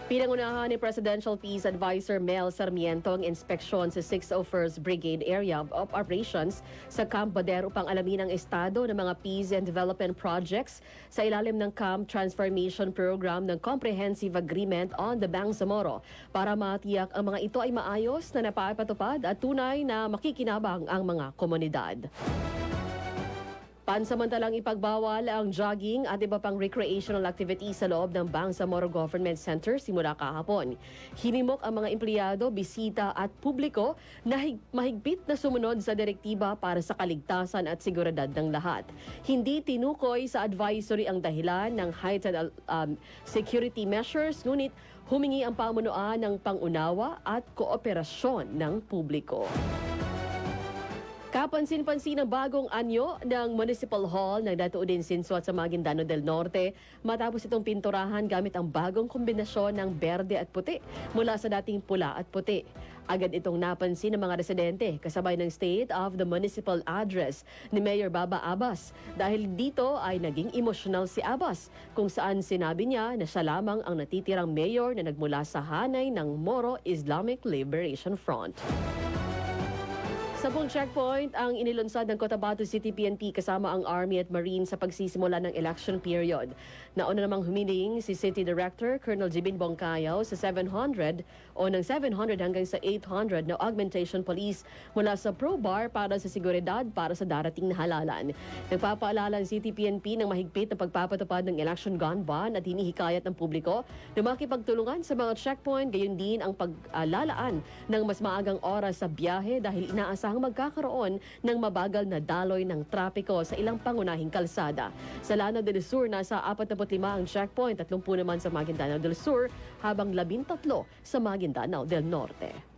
Pinangunahan ni Presidential Peace Advisor Mel Sarmiento ang inspeksyon sa 601st Brigade Area of Operations sa Camp Bader upang alamin ang estado ng mga peace and development projects sa ilalim ng Camp Transformation Program ng Comprehensive Agreement on the Bangsamoro para matiyak ang mga ito ay maayos na napapatupad at tunay na makikinabang ang mga komunidad. Pansamantalang ipagbawal ang jogging at iba pang recreational activities sa loob ng Bangsamoro Government Center simula kahapon. Hinimok ang mga empleyado, bisita at publiko na mahigpit na sumunod sa direktiba para sa kaligtasan at seguridad ng lahat. Hindi tinukoy sa advisory ang dahilan ng heightened security measures, ngunit humingi ang pamunuan ng pangunawa at kooperasyon ng publiko. Kapansin-pansin ang bagong anyo ng Municipal Hall ng Datuudin Sinsuat sa Maguindano del Norte matapos itong pinturahan gamit ang bagong kombinasyon ng berde at puti mula sa dating pula at puti. Agad itong napansin ng mga residente kasabay ng State of the Municipal Address ni Mayor Baba Abbas dahil dito ay naging emosyonal si Abbas kung saan sinabi niya na siya lamang ang natitirang mayor na nagmula sa hanay ng Moro Islamic Liberation Front. Sampung checkpoint ang inilunsad ng Cotabato City PNP kasama ang Army at Marine sa pagsisimula ng election period. Nauna namang humiling si City Director Colonel Jibin Bongcayaw sa 700 o ng 700 hanggang sa 800 na augmentation police mula sa ProBar para sa seguridad para sa darating na halalan. Nagpapaalala ang City PNP ng mahigpit na pagpapatupad ng election gun ban at hinihikayat ng publiko na makipagtulungan sa mga checkpoint, gayon din ang paglalaan ng mas maagang oras sa biyahe dahil inaasahang magkakaroon ng mabagal na daloy ng trapiko sa ilang pangunahing kalsada. Sa Lanao del Sur, nasa 45 ang checkpoint, 30 naman sa Maguindanao del Sur, habang 13 sa Maguindanao del Norte.